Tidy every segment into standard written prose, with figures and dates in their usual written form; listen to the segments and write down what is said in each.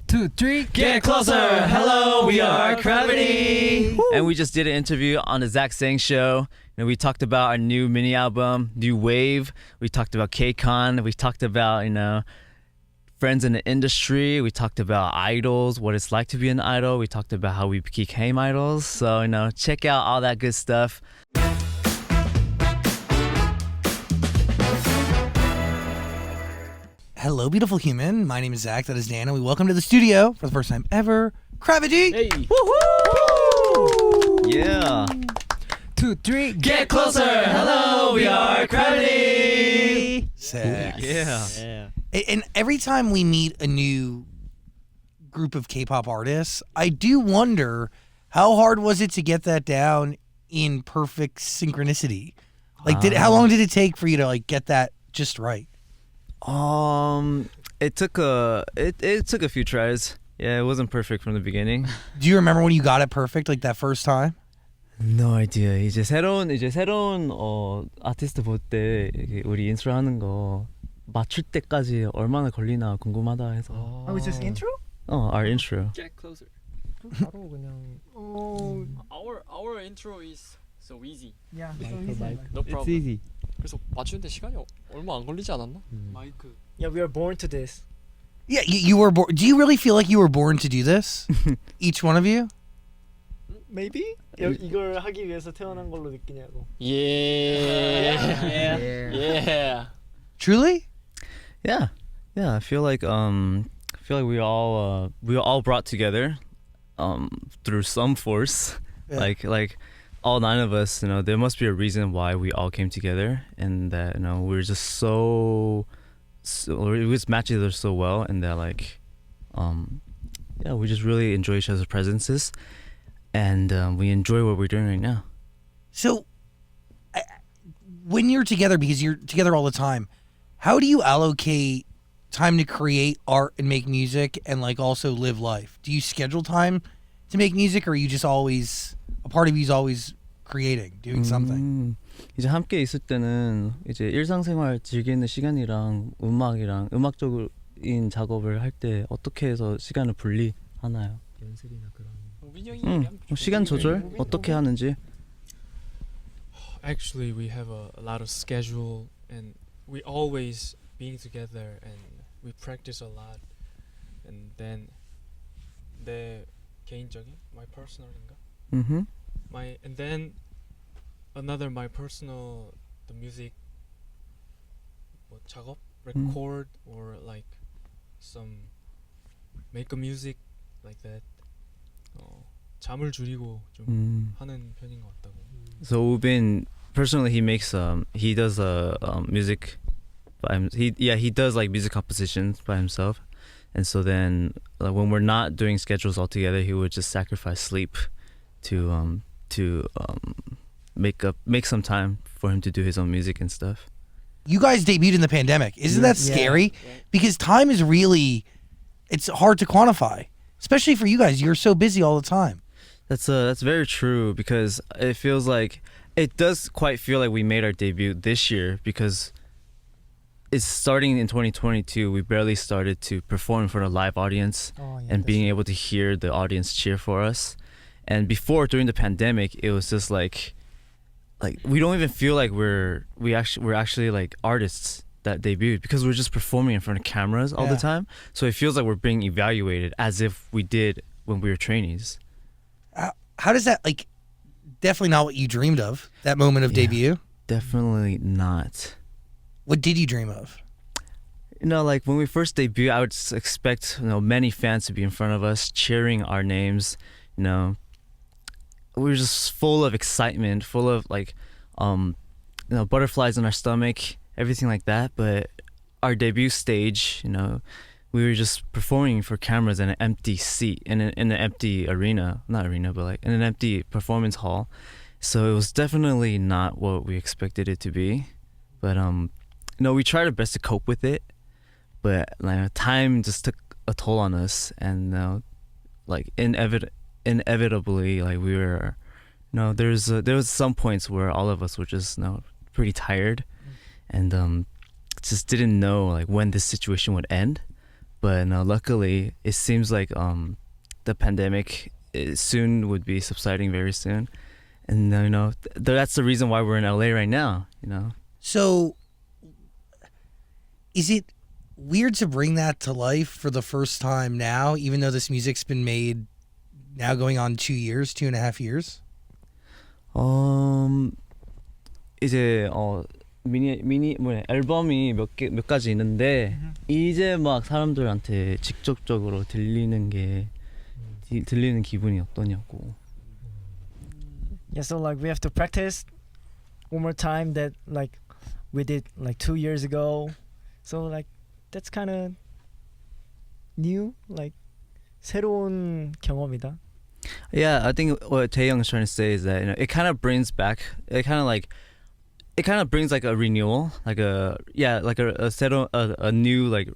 2, 3, Get closer! Hello, we are Cravity! And we just did an interview on the Zach Sang Show. And we talked about our new mini album, New Wave. We talked about K-Con. We talked about, friends in the industry. We talked about idols, what it's like to be an idol. We talked about how we became idols. So, check out all that good stuff. Hello, beautiful human. My name is Zach. That is Dan. And we welcome to the studio for the first time ever, Cravity. Hey! Woohoo! Yeah. 2, 3, Get closer! Hello, we are Cravity! Sick. Yeah. And every time we meet a new group of K-pop artists, I do wonder how hard was it to get that down in perfect synchronicity? How long did it take for you to get that just right? It took a few tries. Yeah, it wasn't perfect from the beginning. Do you remember when you got it perfect, that first time? No idea. 이제 새로운 아티스트 볼 때 우리 인트로 하는 거 맞출 때까지 얼마나 걸리나 궁금하다 해서. Oh, is this intro? Our intro. Get closer. 바로 그냥 Our intro is so easy. Yeah. No It's problem. easy. 그래서 맞추는데 시간이 얼마 안 걸리지 않았나? 마이크. Yeah, we are born to this. Yeah, you were born. Do you really feel like you were born to do this? Each one of you? Maybe? 이걸 하기 위해서 태어난 걸로 느끼냐고. Yeah. Truly? Yeah. I feel like we all brought together through some force. Yeah. Like all 9 of us, there must be a reason why we all came together, and that we're just so we just match each other so well, and that we just really enjoy each other's presences, and we enjoy what we're doing right now. So, when you're together, because you're together all the time, how do you allocate time to create art and make music and also live life? Do you schedule time to make music, or are you just always, a part of you is always creating, doing something? 이제 함께 있을 때는 이제 일상생활 즐기는 시간이랑 음악적인 작업을 할 때 어떻게 해서 시간을 분리하나요? 연습이나 그런. 우빈이 형이 얘기하면 시간 조절 어떻게 하는지? Actually, we have a lot of schedule, and we always being together, and we practice a lot. And then 내 개인적인, my personal인가? Mm-hmm. And then my personal, the music, 작업, record, or some make a music like that. 잠을 줄이고 좀 하는 편인 것 같다고. So Ubin personally, he makes he does music he does music compositions by himself, and so then when we're not doing schedules all together, he would just sacrifice sleep to make some time for him to do his own music and stuff. You guys debuted in the pandemic. Isn't that scary? Because time is really, it's hard to quantify, especially for you guys. You're so busy all the time. That's very true, because it does quite feel like we made our debut this year, because it's starting in 2022. We barely started to perform in front of a live audience and being able to hear the audience cheer for us. And before, during the pandemic, it was just like we don't even feel like we're actually artists that debuted, because we're just performing in front of cameras all the time. So it feels like we're being evaluated as if we did when we were trainees. How does that, definitely not what you dreamed of, that moment of debut? Definitely not. What did you dream of? When we first debuted, I would just expect, many fans to be in front of us, cheering our names. We were just full of excitement, full of butterflies in our stomach, everything like that. But our debut stage, we were just performing for cameras in an empty seat, in an empty arena, not arena, but in an empty performance hall. So it was definitely not what we expected it to be. But we tried our best to cope with it. But time just took a toll on us, and inevitably, we were, there was some points where all of us were just pretty tired, and just didn't know when this situation would end. but luckily it seems like the pandemic soon would be subsiding very soon, and that's the reason why we're in LA right now. So, is it weird to bring that to life for the first time now, even though this music's been made now going on 2.5 years? 이제 미니 앨범이 몇 가지 있는데 이제 막 사람들한테 직접적으로 들리는 기분이 어떠냐고. Yeah, so like we have to practice one more time that like we did like 2 years ago. So like that's kind of new, like 새로운 경험이다. Yeah, I think what Taeyoung is trying to say is that it kind of brings back, it kind of brings like a renewal, like a new like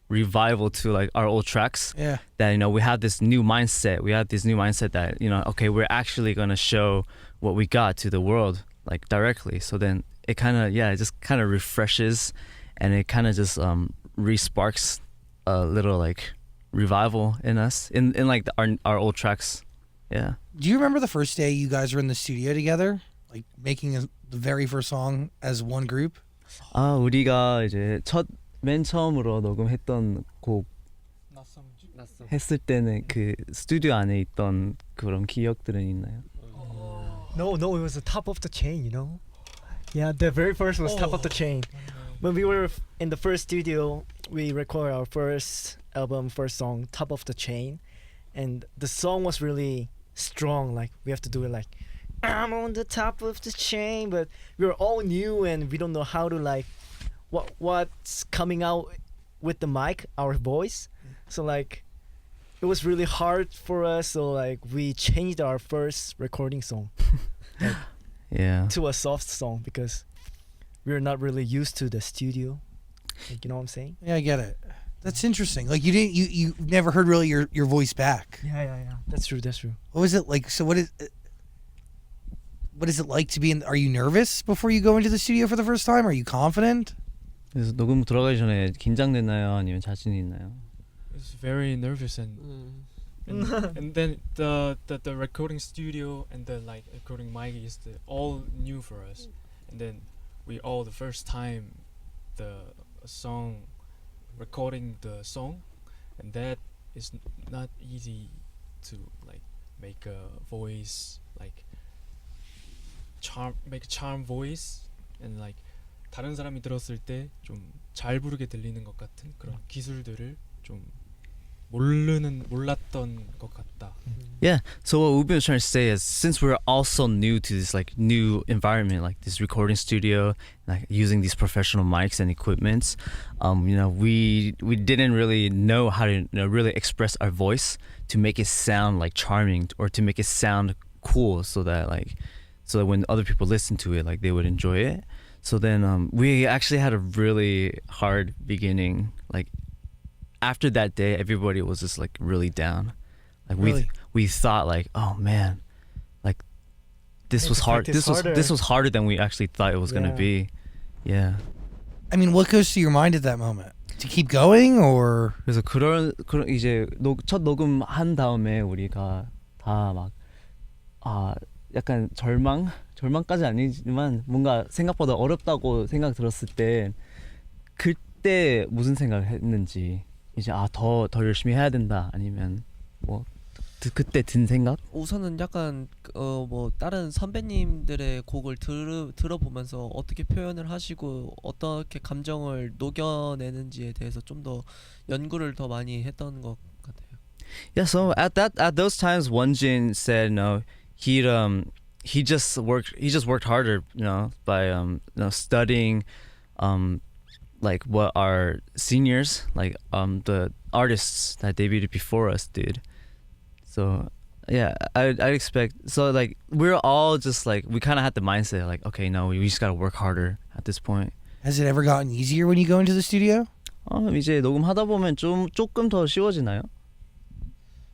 revival to like our old tracks. Yeah. That we have this new mindset. We have this new mindset that okay, we're actually gonna show what we got to the world like directly. So then it just kind of refreshes, and it kind of just re-sparks a little like revival in us in like our old tracks. Yeah. Do you remember the first day you guys were in the studio together, like making the very first song as one group? 우리가 이제 맨 처음으로 녹음했던 곡 했을 때는 그 스튜디오 안에 있던 그런 기억들은 있나요? No, it was the top of the chain, Yeah, the very first was top of the chain. When we were in the first studio, we recorded our first album, first song, Top of the Chain, and the song was really strong. Like we have to do it like I'm on the top of the chain, but we were all new and we don't know how to like what's coming out with the mic, our voice. So like it was really hard for us. So like we changed our first recording song to a soft song because we were not really used to the studio. Like, you know what I'm saying? Yeah, I get it. That's interesting. Like you never heard really your voice back. Yeah. That's true. What was it like? So what is it like to be in? Are you nervous before you go into the studio for the first time? Are you confident? 그래서 녹음 들어가기 전에 긴장됐나요? 아니면 자신이 있나요? It's very nervous and then the recording studio and the like recording mic is all new for us, and then we all the first time the song recording the song, and that is not easy to like make a voice like make a charm voice, and like 다른 사람이 들었을 때 좀 잘 부르게 들리는 것 같은 그런 기술들을 좀 몰랐던 것 같다. Yeah. So what Ubin was trying to say is, since we're all so new to this like new environment, like this recording studio, like using these professional mics and equipments, we didn't really know how to really express our voice to make it sound like charming or to make it sound cool, so that when other people listen to it, like they would enjoy it. So then we actually had a really hard beginning. Like after that day, everybody was just like really down. Like Really? we thought like, oh man, like this was hard. This was harder than we actually thought it was gonna be. Yeah. I mean, what goes through your mind at that moment? To keep going, or 그래서 그런 이제 첫 녹음 한 다음에 우리가 다 막 약간 절망까지 아니지만 뭔가 생각보다 어렵다고 생각 들었을 때 그때 무슨 생각을 했는지, 이제 더 열심히 해야 된다, 아니면 뭐 그때 든 생각? 우선은 약간 뭐 다른 선배님들의 곡을 들어보면서 어떻게 표현을 하시고 어떻게 감정을 녹여내는지에 대해서 좀 더 연구를 더 많이 했던 것 같아요. Yeah, so at those times, Wonjin said he just worked harder, by studying like what our seniors, like the artists that debuted before us did. So yeah, I expect, so like we're all just like, we kind of had the mindset like, okay, no, we just gotta work harder at this point. has it ever gotten easier when you go into the studio? 이제 녹음하다 보면 조금 더 쉬워지나요?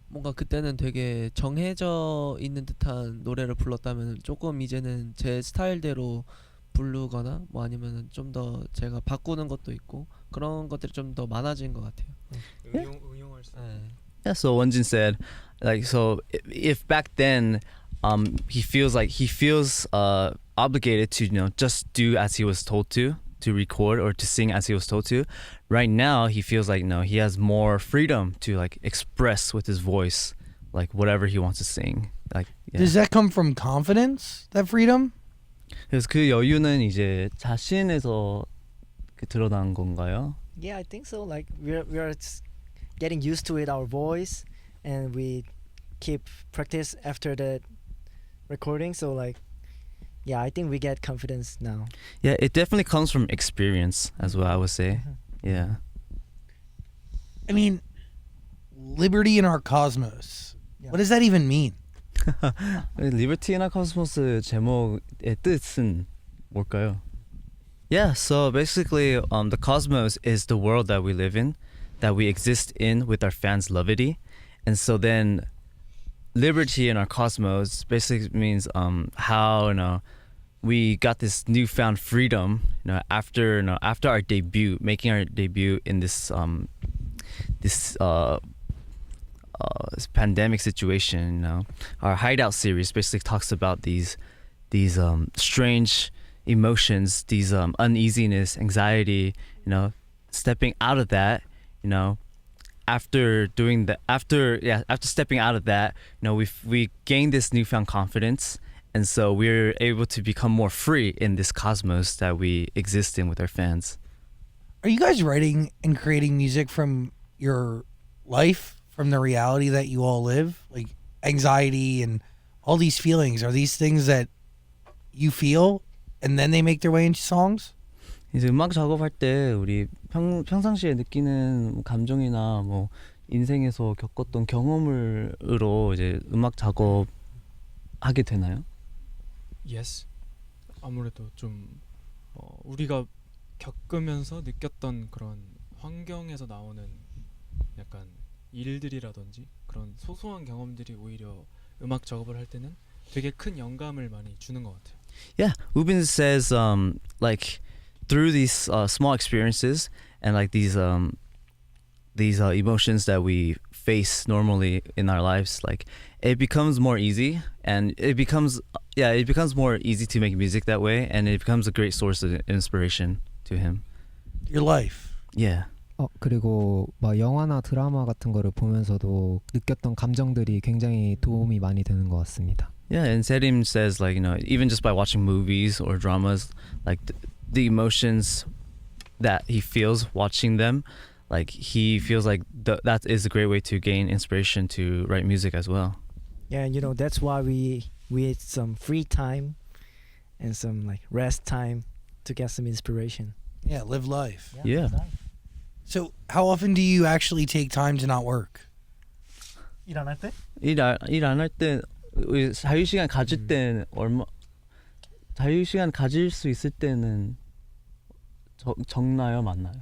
뭔가 그때는 되게 정해져 있는 듯한 노래를 불렀다면 조금 이제는 제 스타일대로 부르거나 뭐 아니면은 좀 더 제가 바꾸는 것도 있고 그런 것들이 좀 더 많아진 것 같아요. 응용할 수. 네. Yeah, so Wonjin said, like, so if back then, he feels obligated to, just do as he was told to record or to sing as he was told to. Right now, he feels like, no, he has more freedom to like express with his voice, like whatever he wants to sing. Like, yeah. Does that come from confidence, that freedom? 그래서 그 여유는 이제 자신에서 드러난 건가요? Yeah, I think so. Like we are getting used to it, our voice, and we keep practice after the recording. So like, yeah, I think we get confidence now. Yeah, it definitely comes from experience as well, I would say. Yeah. I mean, liberty in our cosmos. Yeah. What does that even mean? Liberty in our Cosmos 제목의 뜻은 뭘까요? Yeah, so basically, the cosmos is the world that we live in, that we exist in with our fans' levity, and so then liberty in our cosmos basically means how we got this newfound freedom, after our debut, making our debut in this pandemic situation. Our Hideout series basically talks about these strange emotions, these uneasiness, anxiety, stepping out of that, after stepping out of that, we gained this newfound confidence, and so we're able to become more free in this cosmos that we exist in with our fans. Are you guys writing and creating music from your life, from the reality that you all live? Like anxiety and all these feelings, are these things that you feel and then they make their way into songs? 이제 음악 작업할 때 우리 평상시에 느끼는 감정이나 뭐 인생에서 겪었던 경험으로 이제 음악 작업하게 되나요? Yes. 아무래도 좀 우리가 겪으면서 느꼈던 그런 환경에서 나오는 약간 일들이라든지 그런 소소한 경험들이 오히려 음악 작업을 할 때는 되게 큰 영감을 많이 주는 것 같아요. Yeah, Ubin says like through these small experiences and like these emotions that we face normally in our lives, like it becomes more easy, and it becomes more easy to make music that way, and it becomes a great source of inspiration to him. Your life. Yeah. 그리고 막 영화나 드라마 같은 거를 보면서도 느꼈던 감정들이 굉장히 도움이 많이 되는 것 같습니다. Yeah, and Serim says like, even just by watching movies or dramas, like the emotions that he feels watching them, like he feels like that is a great way to gain inspiration to write music as well. Yeah, that's why we had some free time and some like rest time to get some inspiration. Yeah, live life. Yeah. So how often do you actually take time to not work? 일 안 할 때? 일 안 할 때 자유 시간 가질 때는 자유 시간 가질 수 있을 때는 적나요, 많나요?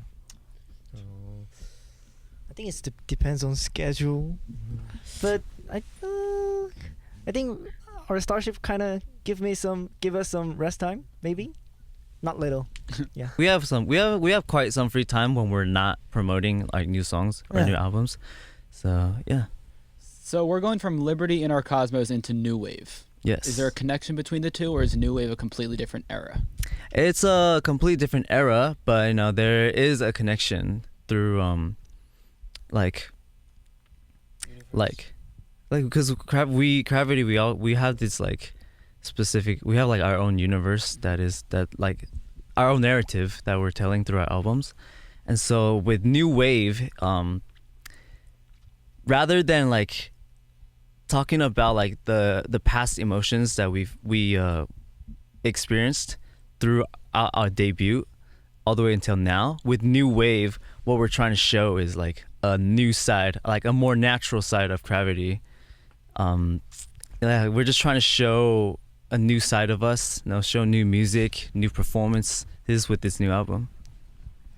I think it depends on schedule, but I think our Starship kind of give us some rest time, maybe, not little. Yeah. We have quite some free time when we're not promoting like new songs or new albums. So yeah. So we're going from Liberty in our Cosmos into New Wave. Yes. Is there a connection between the two, or is New Wave a completely different era? It's a completely different era, but there is a connection through because Cravity we have this like specific, we have like our own universe that like our own narrative that we're telling through our albums. And so with New Wave, rather than like talking about like the past emotions that we experienced through our debut all the way until now, with New Wave, what we're trying to show is like a new side, like a more natural side of Cravity. We're just trying to show a new side of us, show new music, new performances with this new album.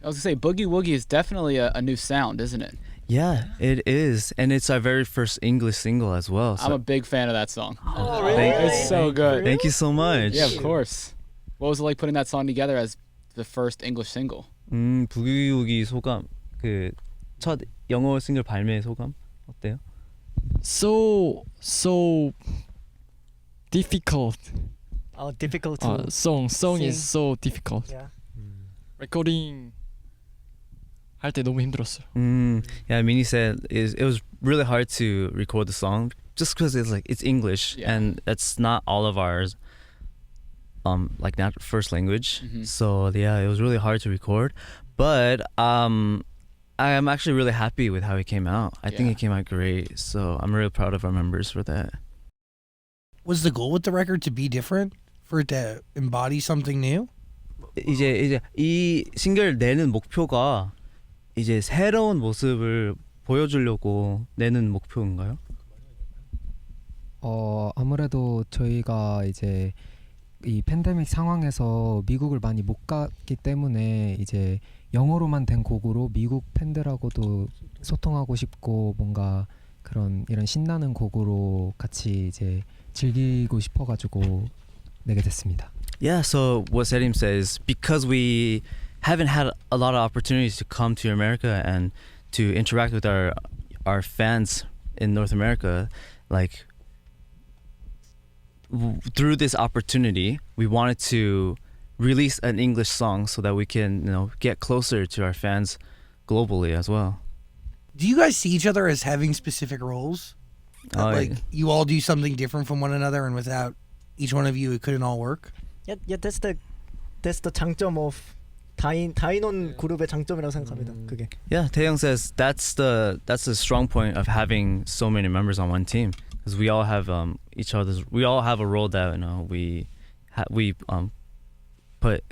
I was gonna say, Boogie Woogie is definitely a new sound, isn't it? Yeah, it is, and it's our very first English single as well. I'm a big fan of that song. Oh, really? It's so good. Thank you so much. Yeah, of course. What was it like putting that song together as the first English single? 부기우기 소감 그 첫 영어 싱글 발매 소감 어때요? So difficult. Difficult to Song sing. is so difficult. yeah. 레코딩 할 때 너무 힘들었어요. Yeah, Minnie said it was really hard to record the song just because it's English Yeah. and that's not all of ours like not first language. Mhm. So yeah, it was really hard to record, but I am actually really happy with how it came out. I think Yeah. it came out great. So I'm really proud of our members for that. Was the goal with the record to be different? For it to embody something new? 이제 이 싱글 내는 목표가 이제 새로운 모습을 보여주려고 내는 목표인가요? 아무래도 저희가 이제 이 팬데믹 상황에서 미국을 많이 못 갔기 때문에 이제 영어로만 된 곡으로 미국 팬들하고도 소통하고 싶고 뭔가 그런 이런 신나는 곡으로 같이 이제 즐기고 싶어가지고 내게 됐습니다. Yeah, so what Serim says, because we haven't had a lot of opportunities to come to America and to interact with our fans in North America, like through this opportunity, we wanted to release an English song so that we can, get closer to our fans globally as well. Do you guys see each other as having specific roles? That, like you all do something different from one another, and without each one of you, it couldn't all work. Yeah, that's the 장점 of 다인원 그룹의 장점이라고 생각합니다. 그게. Yeah, Taeyong says that's the strong point of having so many members on one team, because we all have we all have a role that we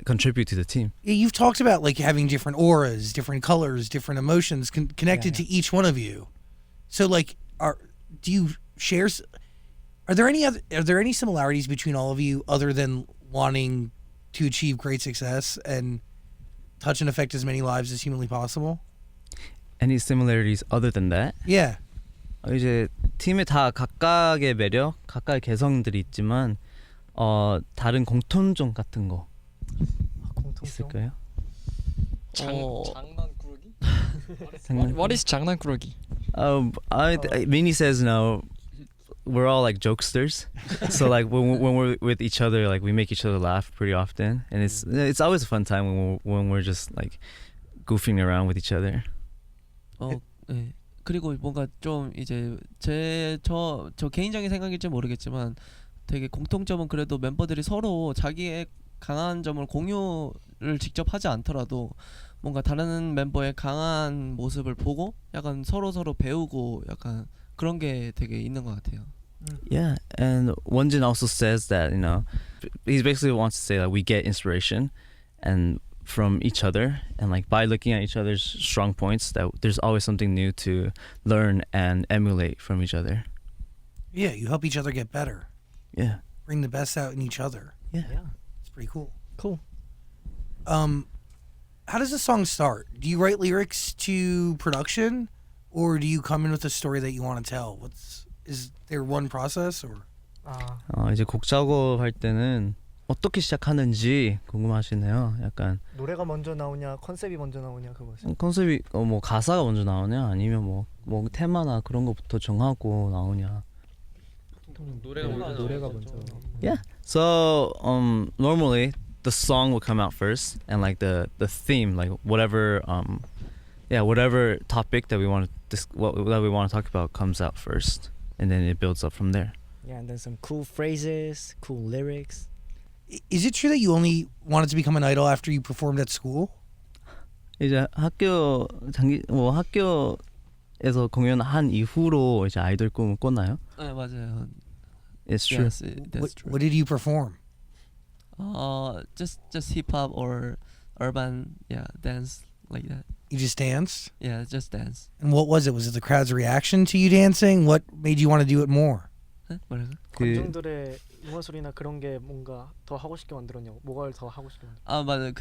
contribute to the team. Yeah, you've talked about like having different auras, different colors, different emotions connected to each one of you. So like, do you share? Are there any similarities between all of you other than wanting to achieve great success and touch and affect as many lives as humanly possible? Any similarities other than that? Yeah. 이제 팀에 다 각각의 매력, 각각의 개성들이 있지만 다른 공통점 같은 거 있을까요? 장난꾸러기? 장난- What is 장난꾸러기? Minnie says no. We're all like jokesters, so like when we're with each other, like we make each other laugh pretty often, and it's always a fun time when we're just like goofing around with each other. 네. 그리고 뭔가 좀 이제 저 개인적인 생각일지 모르겠지만 되게 공통점은 그래도 멤버들이 서로 자기의 강한 점을 공유를 직접 하지 않더라도 뭔가 다른 멤버의 강한 모습을 보고 약간 서로 배우고 약간 그런 게 되게 있는 것 같아요. Yeah, and Wonjin also says that he basically wants to say that we get inspiration and from each other, and like by looking at each other's strong points, that there's always something new to learn and emulate from each other. Yeah, you help each other get better. Yeah. Bring the best out in each other. Yeah. It's pretty cool. Cool. How does the song start? Do you write lyrics to production, or do you come in with a story that you want to tell? Is there one process, or? 이제 곡 작업할 때는 어떻게 시작하는지 궁금하시네요. 약간 노래가 먼저 나오냐, 컨셉이 먼저 나오냐 그거죠. 컨셉이 뭐 가사가 먼저 나오냐, 아니면 뭐 테마나 그런 것부터 정하고 나오냐. 노래가 먼저. Yeah. So normally the song will come out first, and like the theme, like whatever whatever topic that we want to talk about comes out first, and then it builds up from there. Yeah, and then some cool phrases, cool lyrics. Is it true that you only wanted to become an idol after you performed at school? 이제 학교에서 공연한 이후로 이제 아이돌 꿈을 꿨나요? 네 맞아요. It's true. Yes, that's true. What did you perform? Just hip hop or urban, dance like that. You just danced? Yeah, just dance. And what was it? Was it the crowd's reaction to you dancing? What made you want to do it more? 뭐라고? 관중들의 응원 소리나 그런 게 뭔가 더 하고 싶게 만들었냐고. 뭐가 더 하고 싶게 만들었냐고. 맞아.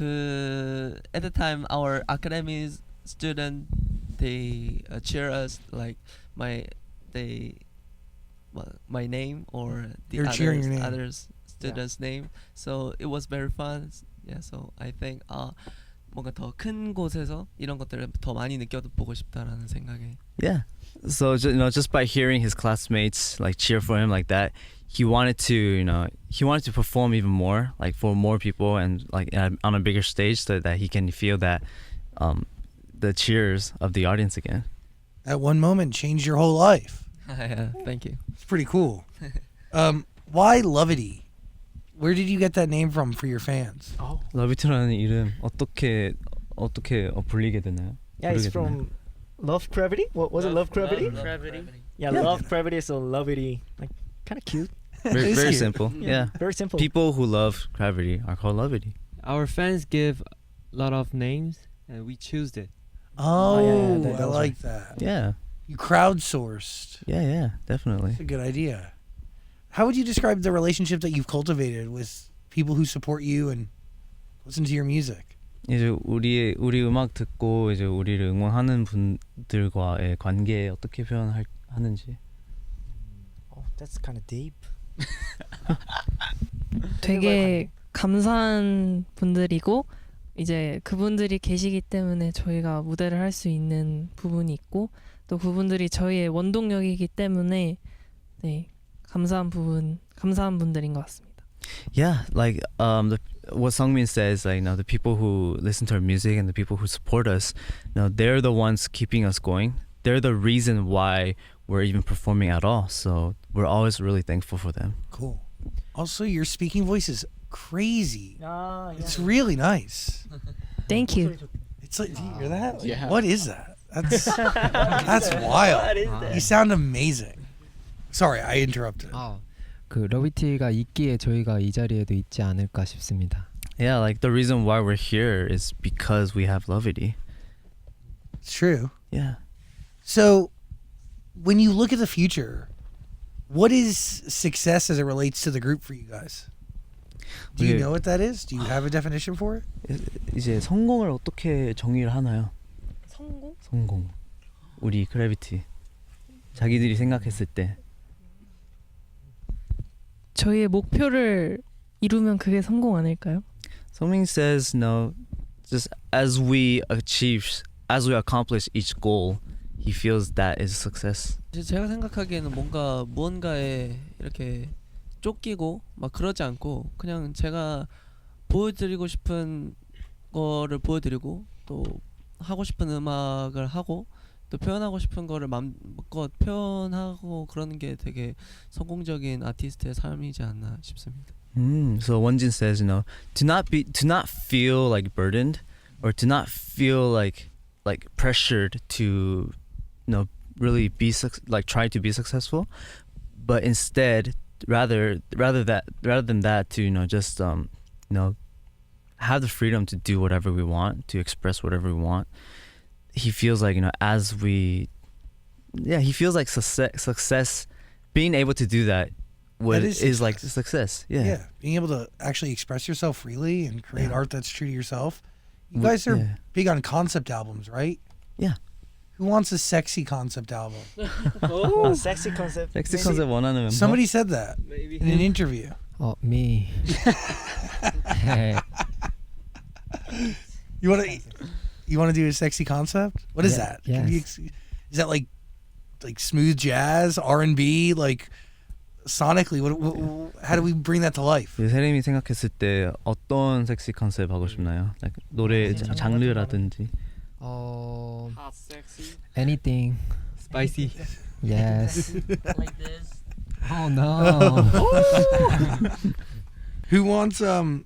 at the time our academy student they cheer us like my name or the They're cheering your name. others students' name. So it was very fun. Yeah. So I think 뭔가 더 큰 곳에서 이런 것들을 더 많이 느껴보고 싶다라는 생각에. Yeah. So just by hearing his classmates like cheer for him like that, he wanted to perform even more, like for more people and like on a bigger stage, so that he can feel that the cheers of the audience again. That one moment changed your whole life. Yeah, thank you. It's pretty cool. Why Lovity? Where did you get that name from for your fans? 러비트라는 이름 어떻게 불리게 되나요? Yeah, it's 부르게 되나요? from Love Cravity. What was it? Love Cravity. Yeah, Love Cravity. So Lovity, like kind of cute. Very, It's very cute. simple. Yeah. Very simple. People who love Cravity are called Lovity. Our fans give a lot of names and we choose it. Oh, yeah, that I was like that. Yeah. You crowdsourced. Yeah, definitely. That's a good idea. How would you describe the relationship that you've cultivated with people who support you and listen to your music? 이제 우리 음악 듣고 이제 우리를 응원하는 분들과의 관계 어떻게 표현하는지. Oh, that's kind of deep. 되게 감사한 분들이고 이제 그분들이 계시기 때문에 저희가 무대를 할 수 있는 부분이 있고 또 그분들이 저희의 원동력이기 때문에 네 감사한 분들인 것 같습니다. Yeah, like what Sungmin says, like the people who listen to our music and the people who support us, they're the ones keeping us going. They're the reason why we're even performing at all. So we're always really thankful for them. Cool. Also, your speaking voice is crazy. Ah, yeah. It's really nice. Thank you. It's like, do you hear that? Yeah. What is that? That's wild. You sound amazing. Sorry, I interrupted. 그 러비티가 있기에 저희가 이 자리에도 있지 않을까 싶습니다. Yeah, like the reason why we're here is because we have Lovity. It's true. Yeah. So, when you look at the future, what is success as it relates to the group for you guys? Do you know what that is? Do you have a definition for it? 이제 성공을 어떻게 정의를 하나요? 성공? 성공. 우리 크래비티. 자기들이 생각했을 때. 저희의 목표를 이루면 그게 성공 아닐까요? Something says no, just as we accomplish each goal, he feels that is success. 제가 생각하기에는 뭔가 무언가에 이렇게 쫓기고 막 그러지 않고 그냥 제가 보여드리고 싶은 거를 보여드리고 또 하고 싶은 음악을 하고 또 표현하고 싶은 거를 마음껏 표현하고 그러는 게 되게 성공적인 아티스트의 삶이지 않나 싶습니다. So Wonjin says, to not feel like burdened, or to not feel like pressured to, really be try to be successful, but instead rather than that to just have the freedom to do whatever we want, to express whatever we want. He feels like he feels like success, being able to do that is like success. Yeah, being able to actually express yourself freely and create art that's true to yourself. You guys are big on concept albums, right? Yeah. Who wants a sexy concept album? Oh, sexy concept. 섹시 컨셉 원하는 멤버? Somebody said that in an interview. Me. You want to do a sexy concept? What is that? Yes. Is that like smooth jazz, R&B, like sonically? How do we bring that to life? 세림이 생각했을 때 어떤 섹시 컨셉 하고 싶나요? Like 노래 장르라든지. Hot, sexy. Anything. Spicy. Yes. Like this. Oh no. Who wants a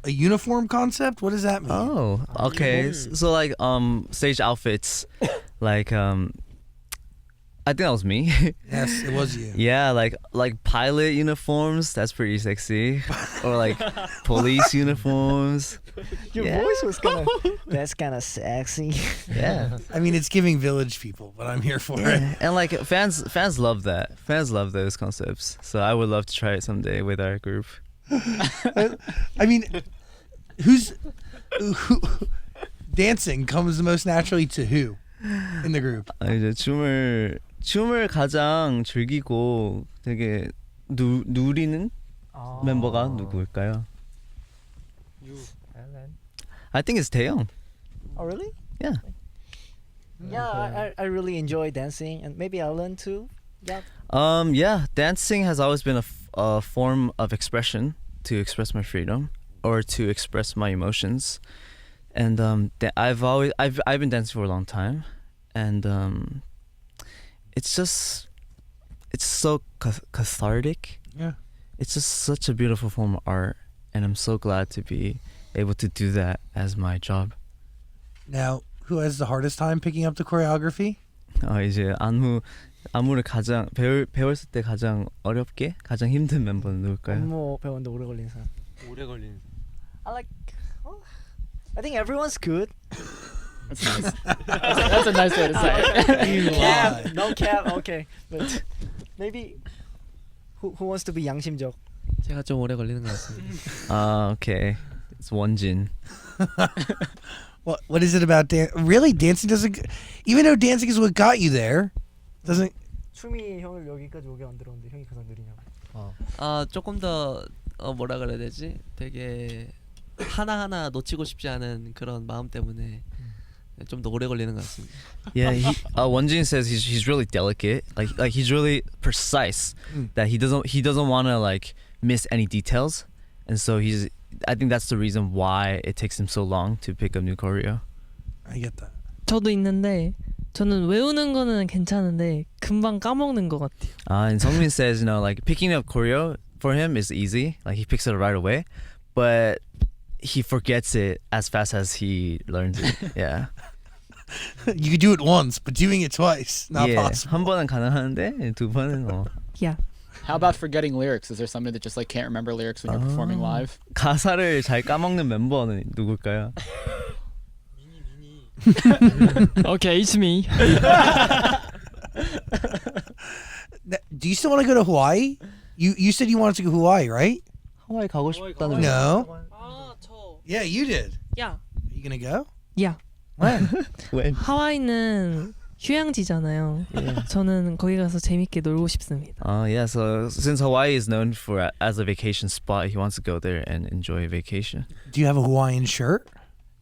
uniform concept? What does that mean? Oh, okay. So like stage outfits, like I think that was me. Yes, it was you. Yeah, like pilot uniforms. That's pretty sexy. Or like police uniforms. Your Yeah. voice was that's kind of sexy. Yeah. I mean, it's giving Village people, but I'm here for it. And like fans love that. Fans love those concepts. So I would love to try it someday with our group. I mean, who dancing comes the most naturally to who in the group? 이제 춤을 가장 즐기고 되게 누리는 멤버가 누구일까요? I think it's Taeyong. Oh really? Yeah. Yeah, I really enjoy dancing, and maybe I'll learn too. Yeah. Yeah, dancing has always been a form of expression to express my freedom or to express my emotions, and I've been dancing for a long time, and it's so cathartic. Yeah. It's just such a beautiful form of art, and I'm so glad to be able to do that as my job. Now, who has the hardest time picking up the choreography? 이제 안무를 가장 배웠을 때 가장 어렵게 가장 힘든 멤버는 누굴까요? 안무 배우는데 오래 걸린 사람. 오래 걸리는. I think everyone's good. That's nice. That's a nice way to say it. Cap, no cap. Okay, but maybe who wants to be 양심적? 제가 좀 오래 걸리는 것 같습니다. Okay. It's 원진. What is it about really dancing doesn't even though dancing is what got you there doesn't 춤이 형을 여기까지 오게 만들었는데 형이 가장 느리냐고. 조금 더 뭐라 그래야 되지? 되게 하나하나 놓치고 싶지 않은 그런 마음 때문에 좀 더 오래 걸리는 것 같습니다. Yeah, 원진 says he's really delicate. Like he's really precise. That he doesn't want to like miss any details, and so I think that's the reason why it takes him so long to pick up new choreo. I get that. 저도 있는데 저는 외우는 거는 괜찮은데 금방 까먹는 것 같아요. And Sungmin says, like picking up choreo for him is easy. Like he picks it up right away, but he forgets it as fast as he learns it. Yeah. You could do it once, but doing it twice not possible. 한 번은 가능한데 두 번은 Yeah. How about forgetting lyrics? Is there somebody that just like can't remember lyrics when you're performing live? 가사를 잘 까먹는 멤버는 누굴까요? Okay, it's me. Do you still want to go to Hawaii? You said you wanted to go to Hawaii, right? 하와이 가고 싶다는 No. 저. Yeah, you did. Yeah. Are you gonna go? Yeah. When? when? 하와이는 휴양지잖아요. 저는 거기 가서 재밌게 놀고 싶습니다. Yeah, so since Hawaii is known for as a vacation spot, he wants to go there and enjoy a vacation. Do you have a Hawaiian shirt?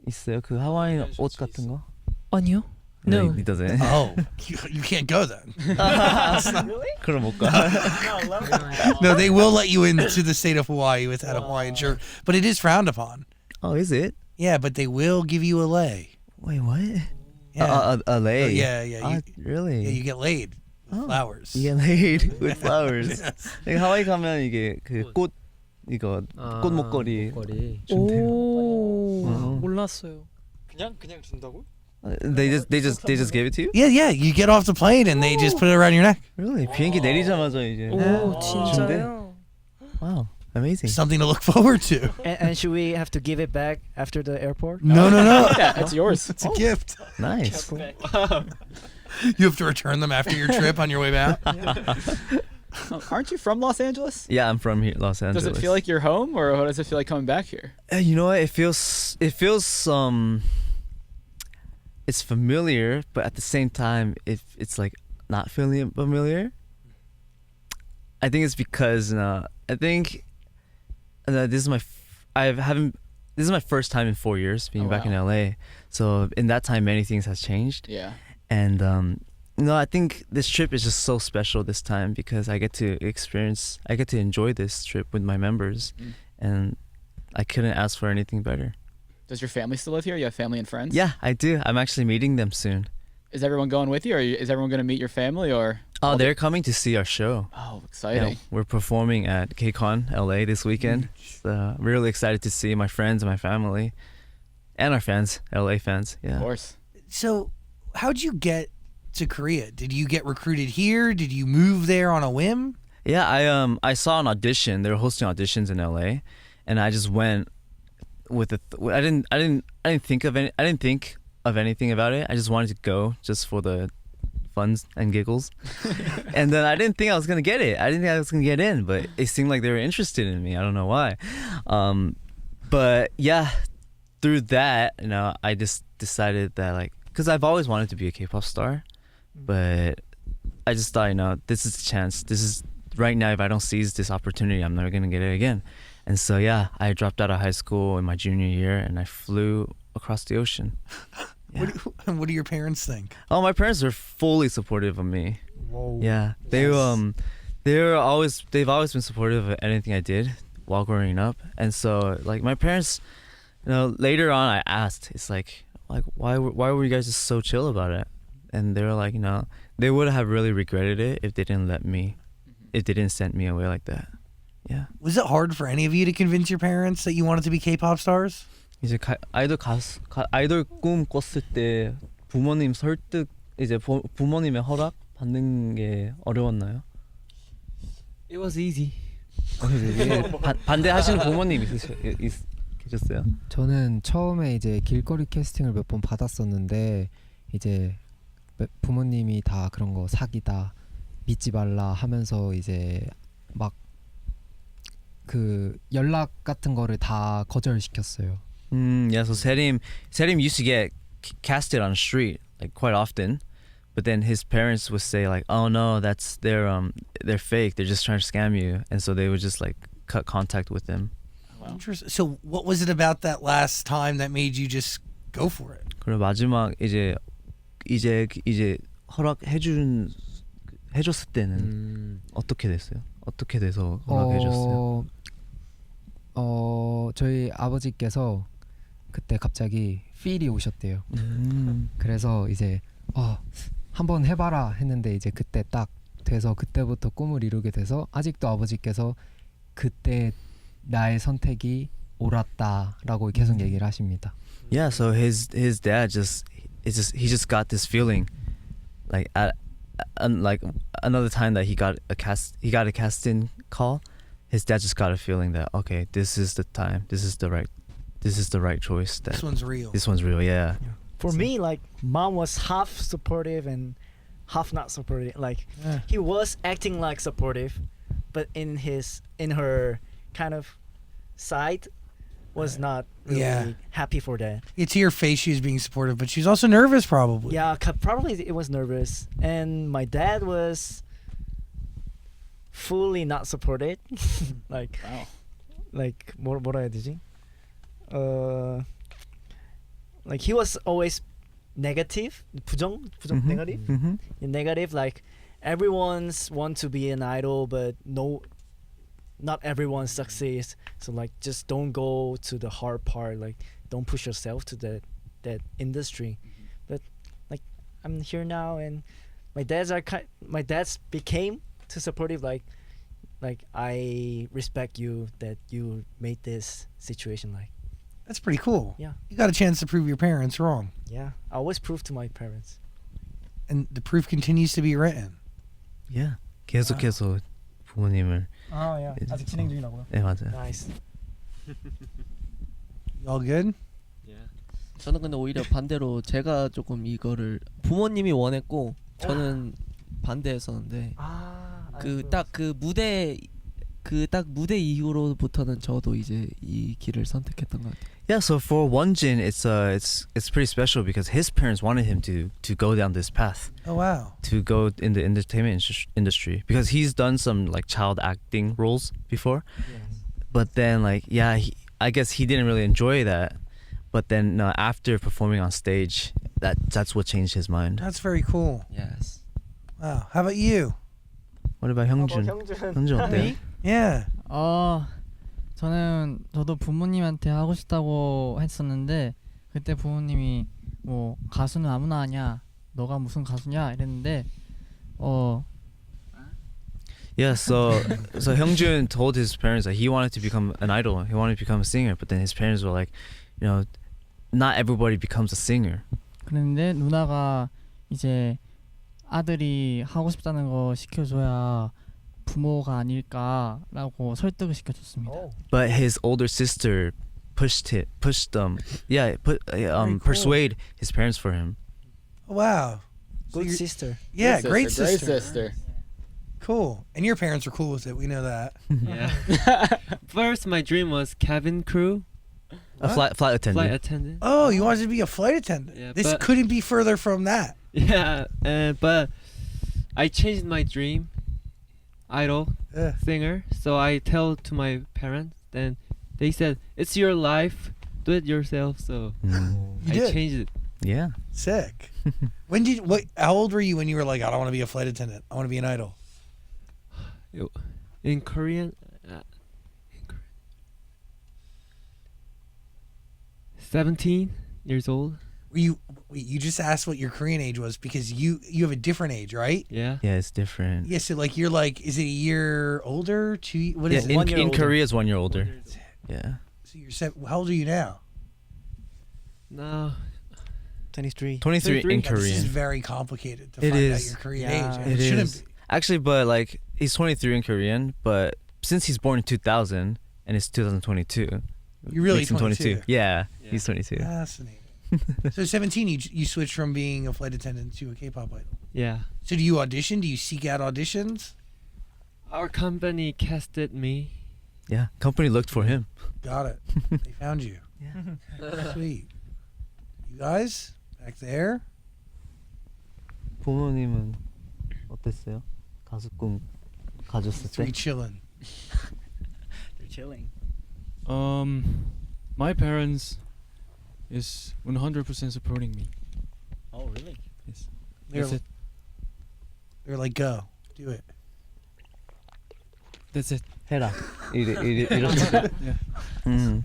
있어요? 그 하와이 옷 같은 거? 아니요. No. he doesn't. Oh, you can't go then. 그럼 못 가. No, they will let you into the state of Hawaii without a Hawaiian shirt, but it is frowned upon. Oh, is it? Yeah, but they will give you a lei. Wait, what? Yeah. A lei. Yeah. You, really? yeah, you get laid with flowers. You get laid with flowers. like 하와이 가면 이게 그 꽃 이거 꽃 목걸이. 오, 몰랐어요. 그냥 준다고? They just gave it to you? Yeah. You get off the plane and they just put it around your neck. Really? 비행기 내리자마자 이제. 오, 진짜요? Wow, amazing. Something to look forward to. And should we have to give it back after the airport? No. Yeah, it's yours. It's a gift. Nice. You have to return them after your trip on your way back. Aren't you from Los Angeles? Yeah, I'm from here, Los Angeles. Does it feel like you're home, or what does it feel like coming back here? You know what? It feels it's familiar, but at the same time, it's like not feeling familiar. I think it's because I think this is my this is my first time in 4 years being back in LA. So in that time, many things has changed. Yeah. And I think this trip is just so special this time because I get to enjoy this trip with my members, and I couldn't ask for anything better. Does your family still live here? You have family and friends? Yeah, I do. I'm actually meeting them soon. Is everyone going with you, or is everyone going to meet your family, or? Oh, they're coming to see our show. Oh, exciting! Yeah, we're performing at KCON LA this weekend. So really excited to see my friends and my family, and our fans, LA fans. Yeah. Of course. So, how'd you get to Korea? Did you get recruited here? Did you move there on a whim? Yeah, I saw an audition. They were hosting auditions in LA, and I just went with I didn't think of anything about it. I just wanted to go just for the funs and giggles. And then I didn't think I was gonna get it. I didn't think I was gonna get in, but it seemed like they were interested in me. I don't know why. But yeah, through that, I just decided that because I've always wanted to be a K-pop star, but I just thought, this is the chance. This is right now. If I don't seize this opportunity, I'm never gonna get it again. And so yeah, I dropped out of high school in my junior year, and I flew across the ocean. Yeah. What do your parents think? Oh, my parents are fully supportive of me. Whoa. Yeah, they've always been supportive of anything I did while growing up, and so like my parents, later on I asked, it's like why were you guys just so chill about it? And they were like, they would have really regretted it if they didn't send me away like that. Yeah. Was it hard for any of you to convince your parents that you wanted to be K-pop stars? 이제 아이돌 꿈 꿨을 때 부모님 설득, 이제 부모님의 허락 받는 게 어려웠나요? It was easy. 반대하시는 부모님 계셨어요? 저는 처음에 이제 길거리 캐스팅을 몇 번 받았었는데 이제 부모님이 다 그런 거 사기다, 믿지 말라 하면서 이제 막 그 연락 같은 거를 다 거절시켰어요. Yeah, so Serim used to get casted on the street like quite often, but then his parents would say like, "Oh no, they're fake. They're just trying to scam you," and so they would just like cut contact with him. Wow. Interesting. So what was it about that last time that made you just go for it? 그리고 마지막 이제 해줬을 때는 어떻게 됐어요? 어떻게 돼서 허락해줬어요? 저희 아버지께서 그때 갑자기 필이 오셨대요. 그래서 이제 한번 해봐라 했는데 이제 그때 딱 돼서 그때부터 꿈을 이루게 돼서 아직도 아버지께서 그때 나의 선택이 옳았다라고 계속 얘기를 하십니다. Yeah, so his dad he just got this feeling, like like another time that he got a casting call. His dad just got a feeling that okay, this is the time, this is the right choice. That This one's real. This one's real, yeah. For me, like mom was half supportive and half not supportive. Like he was acting like supportive, but in her kind of side was not really happy for that. Yeah, to your face, she was being supportive, but she was also nervous, probably. Yeah, probably it was nervous, and my dad was fully not supported. like 뭐라 해야 되지? Like he was always negative, 부정 negative. Negative, like everyone's want to be an idol, but not everyone succeeds. So like just don't go to the hard part, like don't push yourself to that industry. But like I'm here now, and my dad's became too supportive, like I respect you that you made this situation like. That's pretty cool. Yeah. You got a chance to prove your parents wrong. Yeah, I always prove to my parents. And the proof continues to be written. Yeah. 계속해서 부모님을. 야. 아직 진행 중이라고요? 네, 맞아요. Nice. All good? 저는 근데 오히려 반대로 제가 조금 이거를 부모님이 원했고 저는 반대했었는데 딱 무대 이후로부터는 저도 이제 이 길을 선택했던 것 같아요. Yeah, so for Wonjin, it's pretty special because his parents wanted him to go down this path. Oh wow. To go in the entertainment industry because he's done some like child acting roles before. Yes. But then I guess he didn't really enjoy that. But then after performing on stage, that's what changed his mind. That's very cool. Yes. Wow. How about you? What about 형준? 형준 어때요? Yeah. 저도 부모님한테 하고 싶다고 했었는데 그때 부모님이 뭐 가수는 아무나 하냐, 너가 무슨 가수냐 이랬는데 Yeah, so Hyungjun told his parents that he wanted to become an idol. He wanted to become a singer, but then his parents were like, not everybody becomes a singer. 그런데 누나가 이제 아들이 하고 싶다는 거 시켜줘야 부모가 아닐까라고 설득을 시켜줬습니다. But his older sister persuade his parents for him. Wow. Good sister. Yeah, Good great sister. sister. Cool. And your parents were cool with it. We know that. Yeah. First, my dream was cabin crew. A flight attendant. Flight attendant. Oh, you wanted to be a flight attendant. Yeah, This but- couldn't be further from that. Yeah, but I changed my dream, idol, Yeah. singer. So I tell to my parents then they said it's your life, do it yourself. So You I did. changed it. Yeah. Sick. How old were you when you were like, I don't want to be a flight attendant. I want to be an idol. In Korean, 17 years old. You just asked what your Korean age was because you have a different age, right? Yeah. Yeah, it's different. Yeah, so like you're like, is it a year older? What Yeah, is it? in, 1 year in older. Korea, it's 1 year older. Yeah. So how old are you now? No. 23. 23 in Yeah, this is Korean. very complicated to It find out is. your Korean Yeah. age. And It shouldn't is. be. Actually, but like he's 23 in Korean, but since he's born in 2000 and it's 2022, You're really makes him 22. Yeah, Yeah. he's 22. Fascinating. So 17, you switched from being a flight attendant to a K-pop idol. Yeah. So do you audition? Do you seek out auditions? Our company casted me. Yeah, company looked for him. Got it. They found you. Sweet. You guys back there? 부모님은 어땠어요? 가수 꿈 가졌을 Three chilling. They're chilling. My parents is 100% supporting me. Oh, really? Yes. They're, That's it. they're like, go, do it. That's it. 해라. 이렇게. Yeah.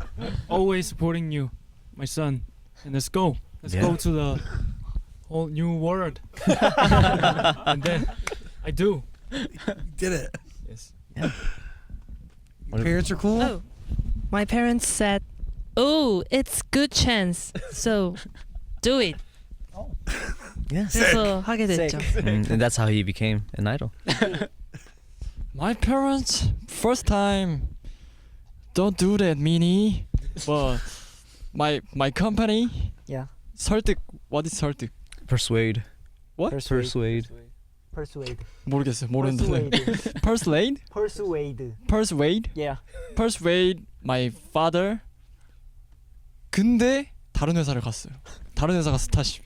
Always supporting you, my son. And let's go. Let's Yeah. go to the whole new world. And then I do. You did it. Yes. Your parents are cool? Oh, my parents said, "Oh, it's good chance, so do it." Yeah. 그래서 하게 됐죠. And that's how he became an idol. My parents first time don't do that Minnie, but my company Yeah. 설득. What is 설득? Persuade. What? Persuade. Persuade. 모르겠어요. 모르는데. Persuade? Persuade. Persuade? Yeah. Persuade my father. 근데 다른 회사를 갔어요. 다른 회사가 스타쉽.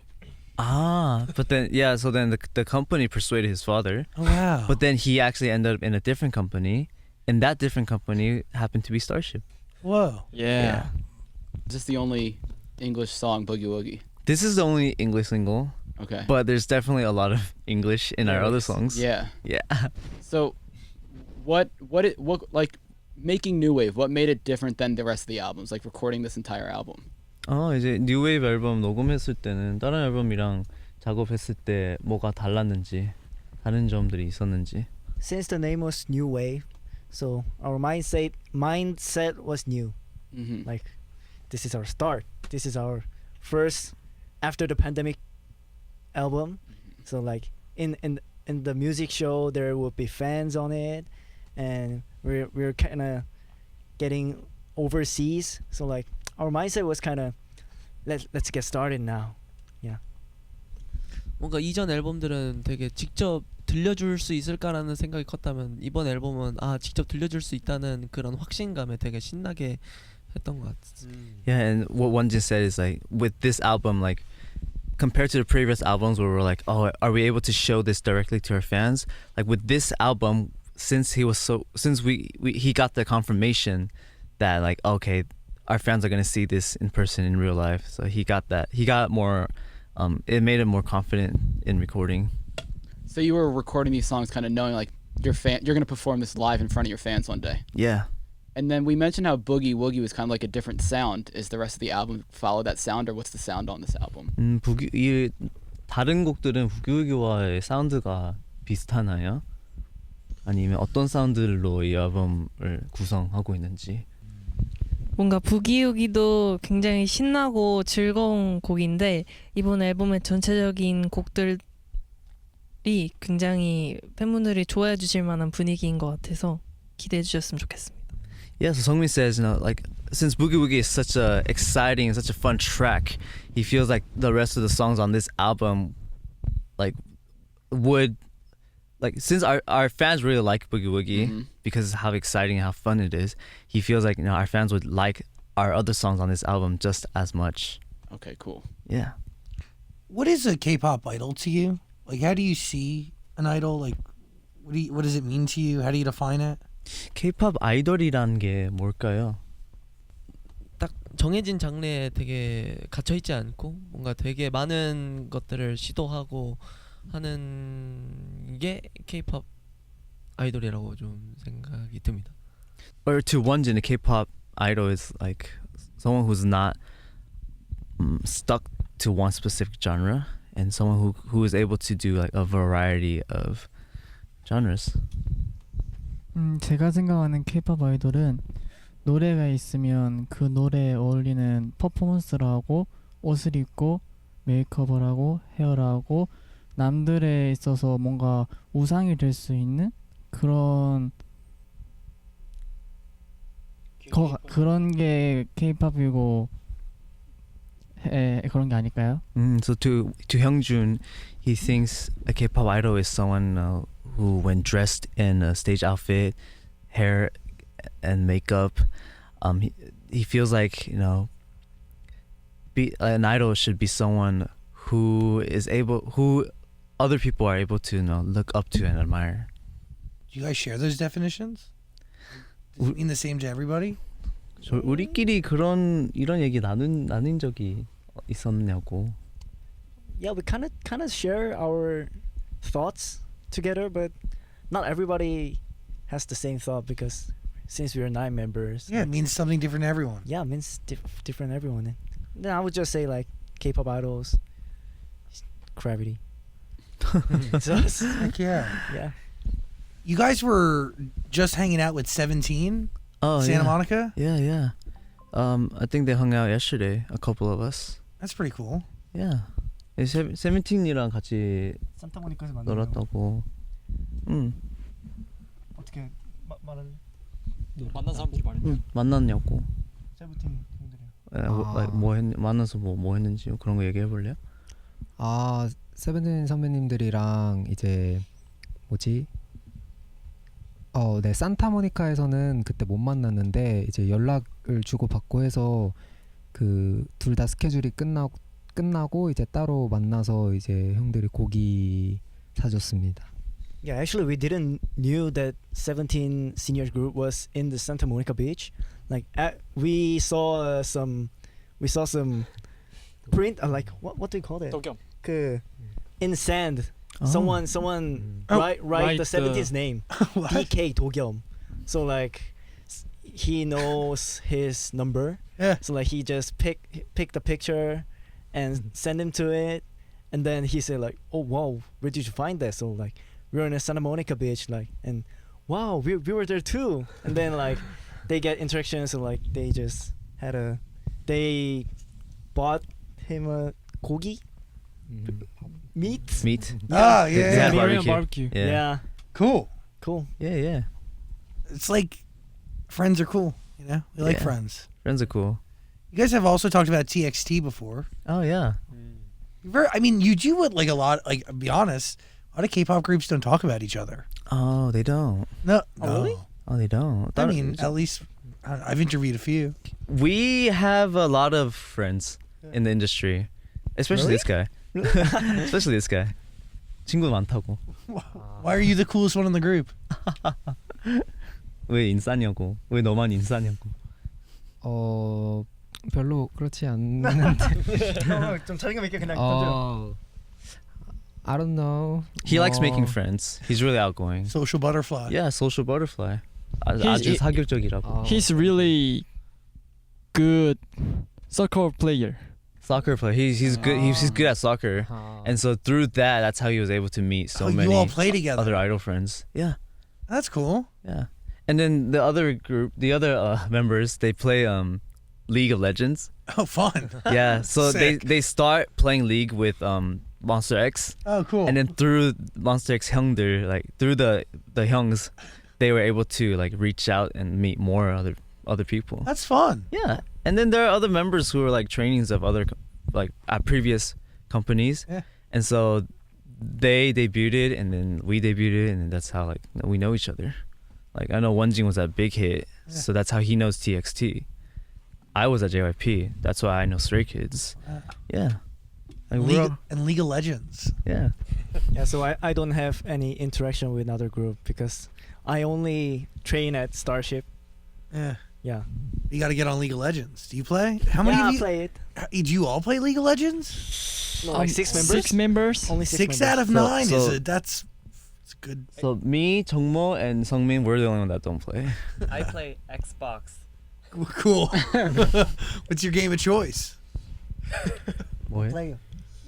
But then so then the company persuaded his father, Oh, wow. but then he actually ended up in a different company, and that different company happened to be Starship. Whoa. Yeah. Is this the only English song, Boogie Woogie? This is the only English single, Okay. but there's definitely a lot of English in our other songs. Yeah. Yeah. So, what like making new wave? What made it different than the rest of the albums? Like recording this entire album. 이제 New Wave 앨범 녹음했을 때는 다른 앨범이랑 작업했을 때 뭐가 달랐는지, 다른 점들이 있었는지. Since the name was New Wave, so our mindset was new. Mm-hmm. Like, this is our start. This is our first after the pandemic album. So like in the music show there will be fans on it, and we're kind of getting overseas. So like our mindset was kind of let's get started now. 뭔가 이전 앨범들은 되게 직접 들려줄 수 있을까라는 생각이 컸다면 이번 앨범은 직접 들려줄 수 있다는 그런 확신감에 되게 신나게 했던 것 같아요. Yeah, and what one just said is like with this album, like compared to the previous albums where we're like, oh, are we able to show this directly to our fans? Like with this album, since he got the confirmation that like, okay, our fans are gonna see this in person in real life, so he got more. It made him more confident in recording. So you were recording these songs, kind of knowing like you're gonna perform this live in front of your fans one day. Yeah. And then we mentioned how Boogie Woogie was kind of like a different sound. Is the rest of the album follow that sound, or what's the sound on this album? 이 다른 곡들은 부기우기와의 사운드가 비슷하나요? 아니면 어떤 사운드로 이 앨범을 구성하고 있는지? 뭔가 부기우기도 굉장히 신나고 즐거운 곡인데 이번 앨범의 전체적인 곡들이 굉장히 팬분들이 좋아해 주실 만한 분위기인 것 같아서 기대해 주셨으면 좋겠습니다. Yeah, so Sungmin says, like since Boogie Woogie is such a exciting and such a fun track, he feels like the rest of the songs on this album, since our fans really like Boogie Woogie because of how exciting and how fun it is, he feels like our fans would like our other songs on this album just as much. Okay, cool. Yeah. What is a K-pop idol to you? Like, how do you see an idol? Like, what does it mean to you? How do you define it? K-pop 아이돌이란 게 뭘까요? 딱 정해진 장르에 되게 갇혀 있지 않고 뭔가 되게 많은 것들을 시도하고 하는 게 K-pop 아이돌이라고 좀 생각이 듭니다. Or to Wonjin, a K-pop idol is like someone who's not stuck to one specific genre, and someone who is able to do like a variety of genres. 제가 생각하는 K-pop 아이돌은 노래가 있으면 그 노래에 어울리는 퍼포먼스를 하고 옷을 입고 메이크업을 하고 헤어를 하고 남들에 있어서 뭔가 우상이 될 수 있는 그런 그런 게 K-팝이고 그런 게 아닐까요? So to Hyungjun, he thinks a K-pop idol is someone who, when dressed in a stage outfit, hair and makeup, he feels like an idol should be someone who other people are able to look up to and admire. Do you guys share those definitions? Does it mean the same to everybody? 우리끼리 이런 얘기 나눈 적이 있었냐고. Yeah, we kind of share our thoughts together, but not everybody has the same thought because since we're 9 members. Yeah, it means something different to everyone. Yeah, it means different to everyone. Then I would just say like K-pop idols, Cravity. It's us. Heck yeah. Yeah. You guys were just hanging out with 17? Oh, Santa Monica? Yeah. I think they hung out yesterday, a couple of us. That's pretty cool. Yeah. 세븐틴이랑 같이 산타모니카에서 놀았다고. 어떻게 말할래? 만난 사람들이 말했냐? 만났냐고. 세븐틴 형들이요. 뭐 만나서 뭐 했는지 그런 거 얘기해 볼래요? 세븐틴 선배님들이랑 이제 뭐지? 네, 산타모니카에서는 그때 못 만났는데 이제 연락을 주고 받고 해서 그 둘 다 스케줄이 끝나고 이제 따로 만나서 이제 형들이 고기 사줬습니다. Yeah, actually we didn't knew that 17 senior group was in the Santa Monica beach. Like we saw some print like what do you call it? 도겸. 그 in sand. Someone write the 17's name. DK 도겸. So like he knows his number. Yeah. So like he just pick the picture and send him to it, and then he said like, oh wow, where did you find that? So like we were in a Santa Monica beach, like, and wow, we were there too. And then like they get interactions, so like they bought him a gogi meat. Oh, yeah. They had Korean barbecue. barbecue. Yeah. Cool. Yeah. It's like friends are cool, you know? We like Yeah. friends. Friends are cool. You guys have also talked about TXT before. Oh yeah. You do what like a lot, like, be honest, a lot of K-pop groups don't talk about each other. Oh, they don't. No. really? Oh, they don't. I mean, at least I've interviewed a few. We have a lot of friends in the industry, especially Really? this guy. Especially this guy. 친구 많다고. Why are you the coolest one in the group? 왜 인싸냐고. 왜 너만 인싸냐고. 별로 그렇지 않는데. 좀 자신감 있게 그냥 던져. I don't know. He likes making friends. He's really outgoing. Social butterfly. Yeah, social butterfly. He's- 아주 사교적이라고. He's really good soccer player. Soccer player. He's good. He's good at soccer, and so through that's how he was able to meet so Oh, many you all play together. other idol friends. Yeah, That's cool. yeah. And then the other group, the other members, they play League of Legends. Oh, fun. Yeah, so Sick. they start playing League with Monster X, Oh, cool. and then through Monster X 형들, like through the 형s, they were able to like reach out and meet more other people. That's fun. Yeah, and then there are other members who are like trainings of other like at previous companies, Yeah. and so they debuted, and then we debuted, and then that's how like we know each other. Like I know Wonjing was at Big Hit, Yeah. so that's how he knows TXT. I was at JYP, that's why I know Stray Kids. Yeah. Like League of Legends. yeah. Yeah, so I don't have any interaction with another group because I only train at Starship. Yeah. Yeah. You got to get on League of Legends. Do you play? How many Yeah, of I you play it. Do you all play League of Legends? No, like 6 members. 6 members. Only 6 Six members. out of So- 9 so- is that's it's good. So me, Jongmo, and Sungmin, we're the only one that don't play. I play Xbox. Cool. What's your game of choice? What? Play.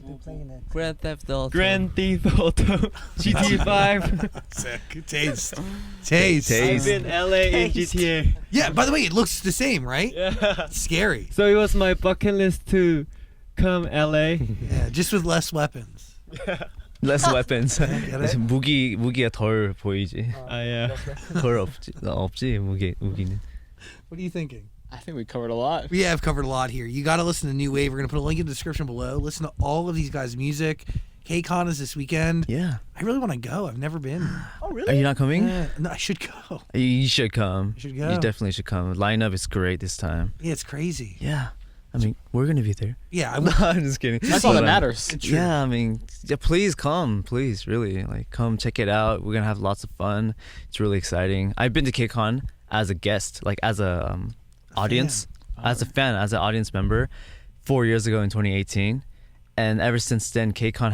Been playing it. Grand Theft Auto. Grand Theft Auto. GTA 5. Sick. Taste. Taste. I've been LA in Taste. GTA. Yeah, by the way, it looks the same, right? Yeah. It's scary. So it was my bucket list to come LA. Yeah, just with less weapons. Less weapons. Get it? 무기가 덜 보이지. Yeah. 덜 없지 무기는. What are you thinking? I think we covered a lot. We have covered a lot here. You got to listen to New Wave. We're going to put a link in the description below. Listen to all of these guys' music. KCON is this weekend. Yeah. I really want to go. I've never been. Oh, Are really? you not coming? No, I should go. You should come. You should go. You definitely should come. Lineup is great this time. Yeah, it's crazy. Yeah. I mean, we're gonna be there. Yeah, I No, would. I'm just kidding. That's all that But, matters. It's true. Yeah, I mean, yeah, please come. Please, really. Like, come check it out. We're gonna have lots of fun. It's really exciting. I've been to KCON as a guest, like as a audience, as a fan, as an audience member 4 years ago in 2018. And ever since then, KCON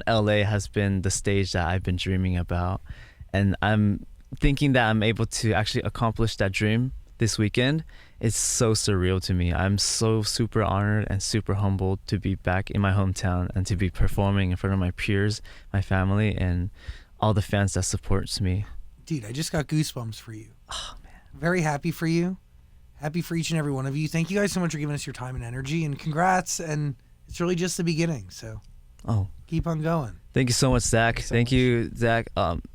LA has been the stage that I've been dreaming about. And I'm thinking that I'm able to actually accomplish that dream this weekend. It's so surreal to me. I'm so super honored and super humbled to be back in my hometown and to be performing in front of my peers, my family, and all the fans that supports me. Dude, I just got goosebumps for you. Oh, man. Very happy for you. Happy for each and every one of you. Thank you guys so much for giving us your time and energy, and congrats. And it's really just the beginning, so Oh, keep on going. thank you so much, Zach. Thank you, Zach.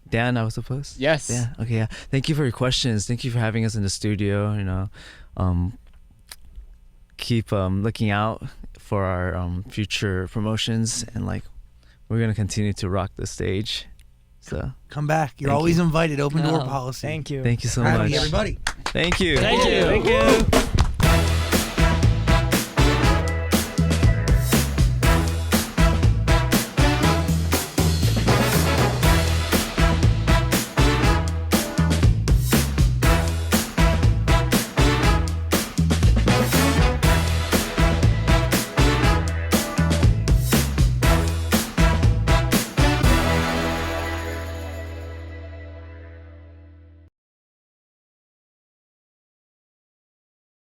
Dan, I was supposed. Yes. Yeah. Okay. Yeah. Thank you for your questions. Thank you for having us in the studio. You know, keep looking out for our future promotions, and like we're gonna continue to rock the stage. So Come back. You're Thank always you. invited. Open door Yeah. policy. Thank you. thank you so Happy, much. everybody. Thank you. Thank you. Thank you.